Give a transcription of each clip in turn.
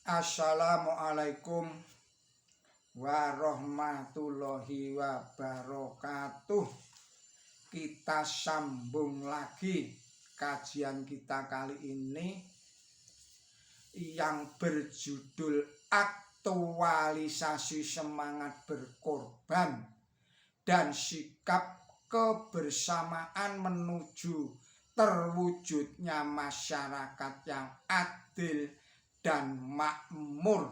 Assalamualaikum warahmatullahi wabarakatuh. Kita sambung lagi kajian kita kali ini yang berjudul aktualisasi semangat berkorban dan sikap kebersamaan menuju terwujudnya masyarakat yang adil dan makmur.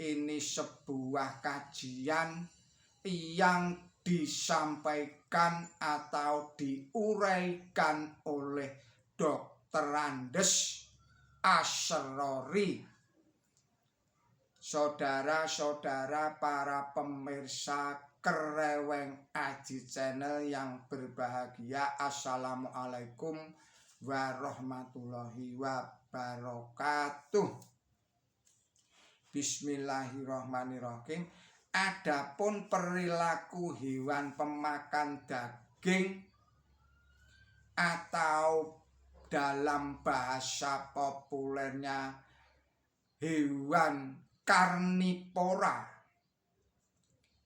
Ini sebuah kajian yang disampaikan atau diuraikan oleh Dr. Andes Asrori. Saudara-saudara para pemirsa Kereweng Aji Channel yang berbahagia, Assalamualaikum warahmatullahi wabarakatuh. Bismillahirrahmanirrahim. Adapun perilaku hewan pemakan daging atau dalam bahasa populernya hewan karnivora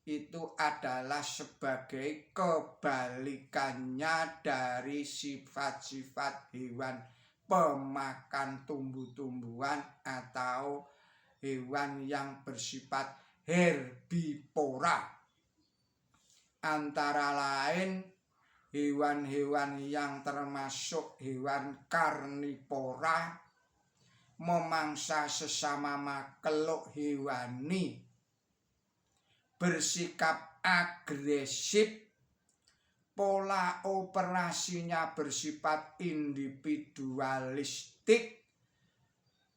itu adalah sebagai kebalikannya dari sifat-sifat hewan pemakan tumbuh-tumbuhan atau hewan yang bersifat herbivora. Antara lain hewan-hewan yang termasuk hewan karnivora memangsa sesama makhluk hewani, bersikap agresif, pola operasinya bersifat individualistik,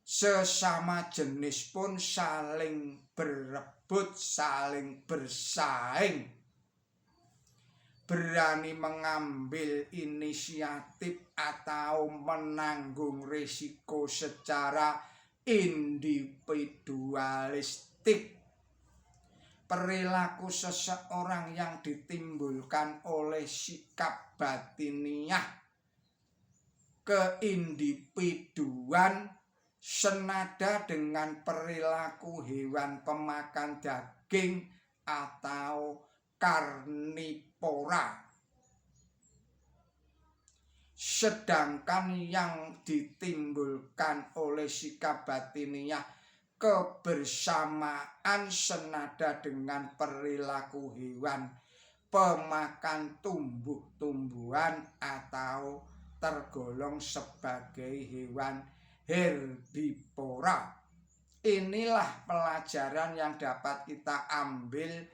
sesama jenis pun saling berebut, saling bersaing, berani mengambil inisiatif atau menanggung risiko secara individualistik. Perilaku seseorang yang ditimbulkan oleh sikap batiniah keindividuan senada dengan perilaku hewan pemakan daging atau karnivora. Sedangkan yang ditimbulkan oleh sikap batiniah kebersamaan senada dengan perilaku hewan pemakan tumbuh-tumbuhan atau tergolong sebagai hewan herbivora. Inilah pelajaran yang dapat kita ambil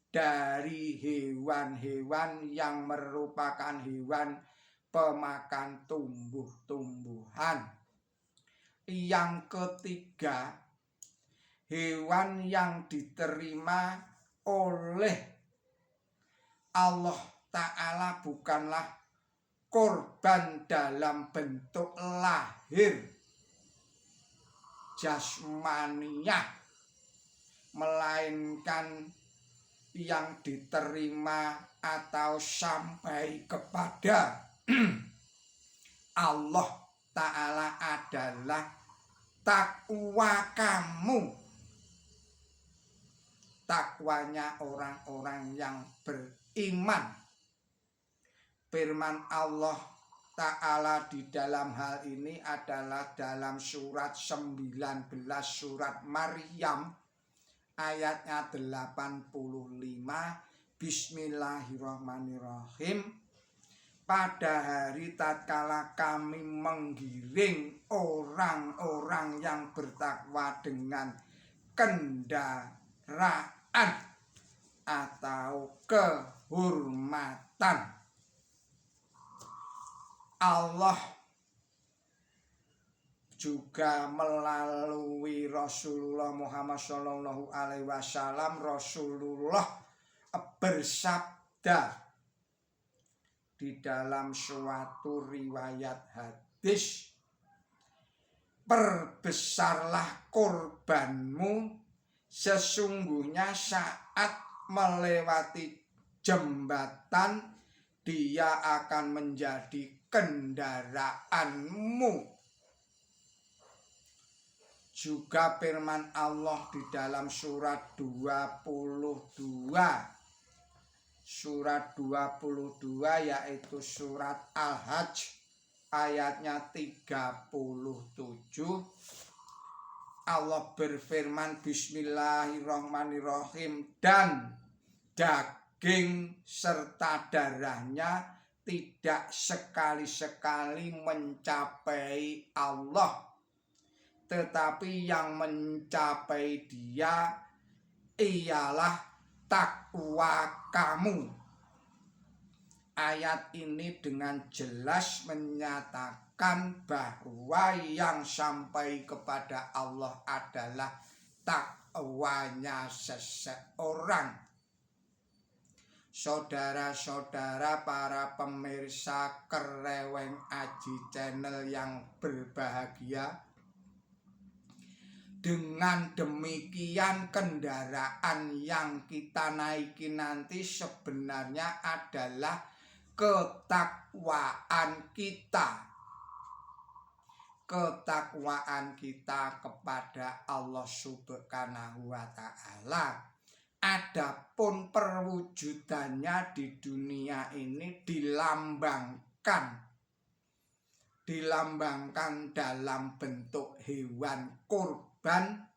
dari hewan-hewan yang merupakan hewan pemakan tumbuh-tumbuhan. Yang ketiga, hewan yang diterima oleh Allah Ta'ala bukanlah korban dalam bentuk lahir jasmaniah, melainkan yang diterima atau sampai kepada Allah Ta'ala adalah takwa kamu. Takwanya orang-orang yang beriman. Firman Allah Ta'ala di dalam hal ini adalah dalam surat 19 surat Maryam ayatnya 85. Bismillahirrahmanirrahim. Pada hari tatkala kami menggiring orang-orang yang bertakwa dengan kendaraan atau kehormatan. Allah juga melalui Rasulullah Muhammad SAW, Rasulullah bersabda di dalam suatu riwayat hadis, perbesarlah korbanmu, sesungguhnya saat melewati jembatan dia akan menjadi kendaraanmu. Juga firman Allah di dalam surat 22. Surat 22 yaitu surat Al-Hajj ayatnya 37. Allah berfirman, Bismillahirrahmanirrahim, dan daging serta darahnya tidak sekali-sekali mencapai Allah, tetapi yang mencapai Dia ialah takwa kamu. Ayat ini dengan jelas menyatakan bahwa yang sampai kepada Allah adalah takwanya seseorang. Saudara-saudara para pemirsa Kereweng Aji Channel yang berbahagia, dengan demikian kendaraan yang kita naiki nanti sebenarnya adalah ketakwaan kita. Ketakwaan kita kepada Allah Subhanahu wa Ta'ala. Adapun perwujudannya di dunia ini dilambangkan dalam bentuk hewan kurban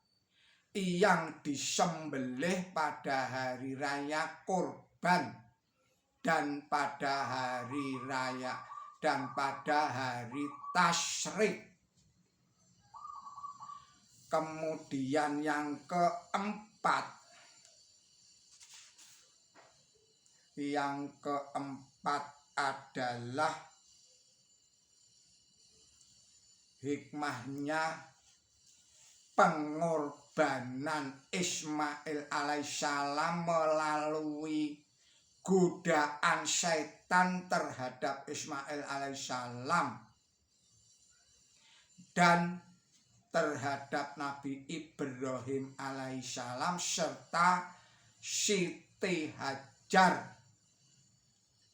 yang disembelih pada hari raya kurban dan pada hari raya dan pada hari tasyrik. Kemudian yang keempat adalah hikmahnya pengorbanan Ismail alaihissalam melalui godaan syaitan terhadap Ismail alaihissalam dan terhadap Nabi Ibrahim alaihissalam serta Siti Hajar,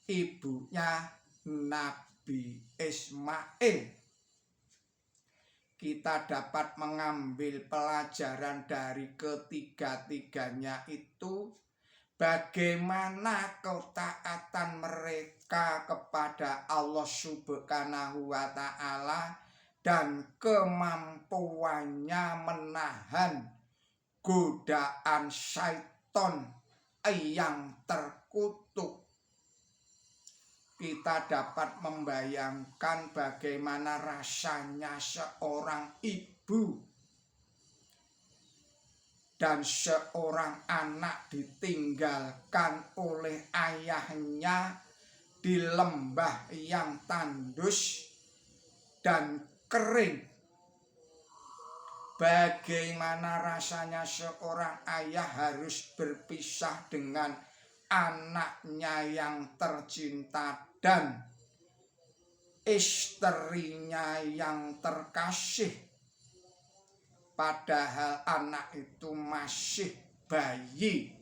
ibunya Nabi Ismail. Kita dapat mengambil pelajaran dari ketiga-tiganya itu, bagaimana ketaatan mereka kepada Allah Subhanahu wa Ta'ala dan kemampuannya menahan godaan syaitan yang terkutuk. Kita dapat membayangkan bagaimana rasanya seorang ibu dan seorang anak ditinggalkan oleh ayahnya di lembah yang tandus dan kering. Bagaimana rasanya seorang ayah harus berpisah dengan anaknya yang tercinta dan istrinya yang terkasih, padahal anak itu masih bayi,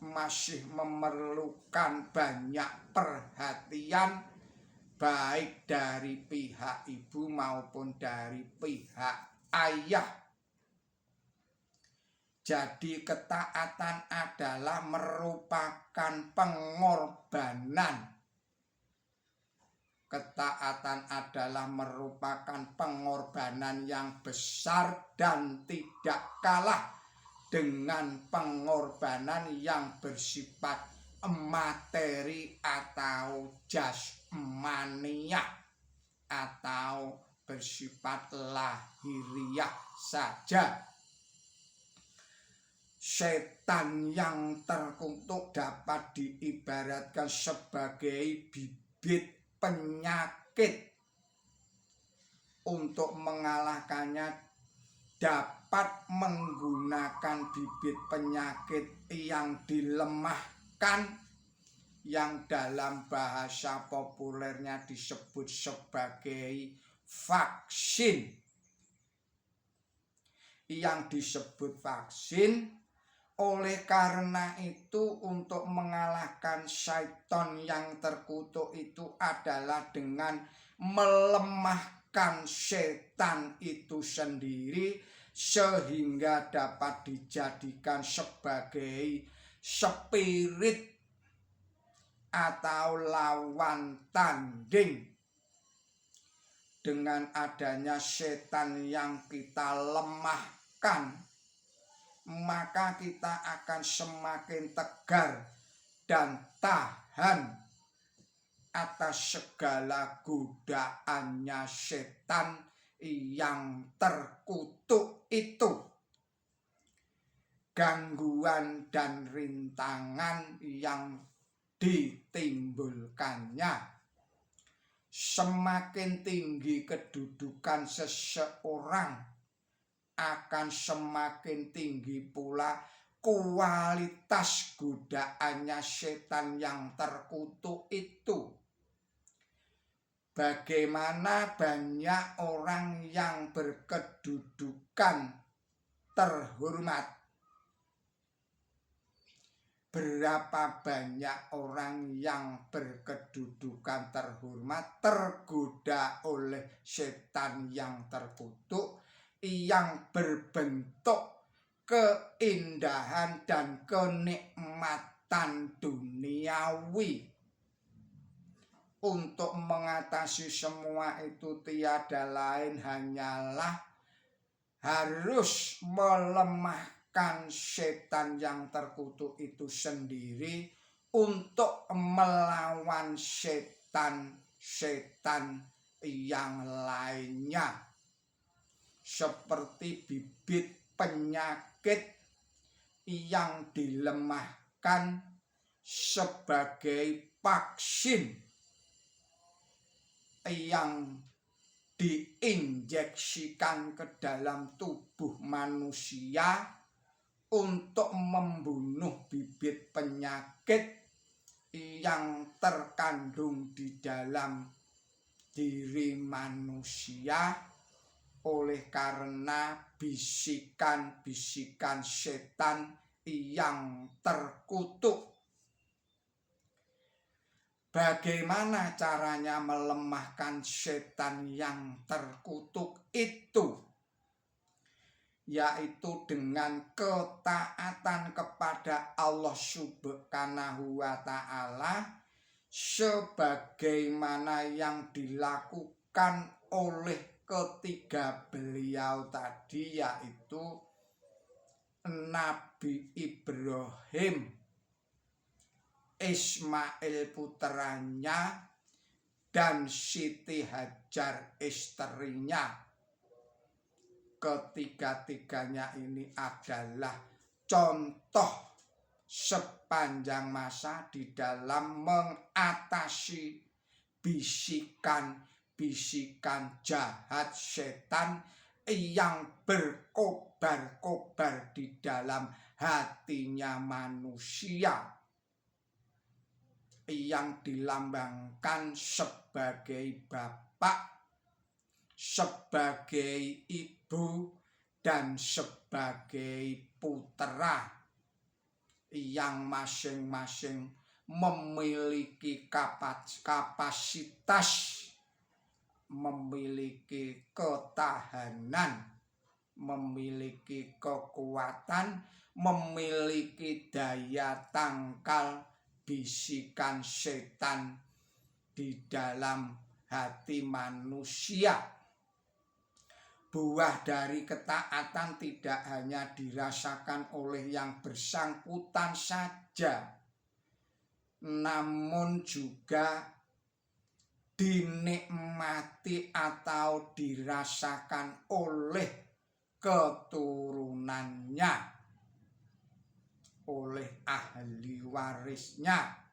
masih memerlukan banyak perhatian baik dari pihak ibu maupun dari pihak ayah. Jadi ketaatan adalah merupakan pengorbanan. Ketaatan adalah merupakan pengorbanan yang besar dan tidak kalah dengan pengorbanan yang bersifat materi atau jasmaniah atau bersifat lahiriah saja. Setan yang terkutuk dapat diibaratkan sebagai bibit penyakit. Untuk mengalahkannya dapat menggunakan bibit penyakit yang dilemahkan, yang dalam bahasa populernya disebut sebagai vaksin. Yang disebut vaksin. Oleh karena itu, untuk mengalahkan syaitan yang terkutuk itu adalah dengan melemahkan melemahkan setan itu sendiri sehingga dapat dijadikan sebagai spirit atau lawan tanding. Dengan adanya setan yang kita lemahkan, maka kita akan semakin tegar dan tahan atas segala godaannya setan yang terkutuk itu, gangguan dan rintangan yang ditimbulkannya. Semakin tinggi kedudukan seseorang, akan semakin tinggi pula kualitas godaannya setan yang terkutuk itu. Bagaimana banyak orang yang berkedudukan terhormat, berapa banyak orang yang berkedudukan terhormat tergoda oleh setan yang terkutuk yang berbentuk keindahan dan kenikmatan duniawi. Untuk mengatasi semua itu tiada lain hanyalah harus melemahkan setan yang terkutuk itu sendiri untuk melawan setan-setan yang lainnya. Seperti bibit penyakit yang dilemahkan sebagai vaksin yang diinjeksikan ke dalam tubuh manusia untuk membunuh bibit penyakit yang terkandung di dalam diri manusia oleh karena bisikan-bisikan setan yang terkutuk. Bagaimana caranya melemahkan setan yang terkutuk itu? Yaitu dengan ketaatan kepada Allah Subhanahu wa Ta'ala, sebagaimana yang dilakukan oleh ketiga beliau tadi, yaitu Nabi Ibrahim, Ismail putranya, dan Siti Hajar istrinya. Ketiga-tiganya ini adalah contoh sepanjang masa di dalam mengatasi bisikan-bisikan jahat setan yang berkobar-kobar di dalam hatinya manusia, yang dilambangkan sebagai bapak, sebagai ibu, dan sebagai putra, yang masing-masing memiliki kapasitas, memiliki ketahanan, memiliki kekuatan, memiliki daya tangkal bisikan setan di dalam hati manusia. Buah dari ketaatan tidak hanya dirasakan oleh yang bersangkutan saja, namun juga dinikmati atau dirasakan oleh keturunannya, oleh ahli warisnya.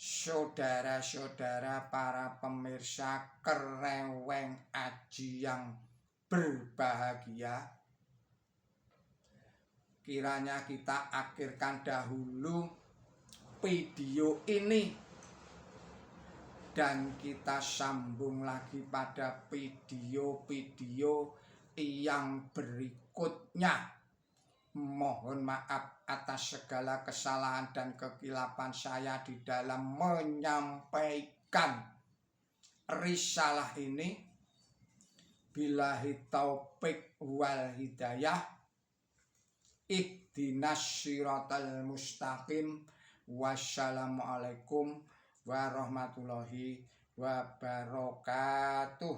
Saudara-saudara para pemirsa Kereweng Aji yang berbahagia, kiranya kita akhirkan dahulu video ini dan kita sambung lagi pada video-video yang berikutnya. Mohon maaf atas segala kesalahan dan kekilapan saya di dalam menyampaikan risalah ini. Billahi taufik wal hidayah. Ihdinas siratal mustaqim. Wassalamualaikum warahmatullahi wabarakatuh.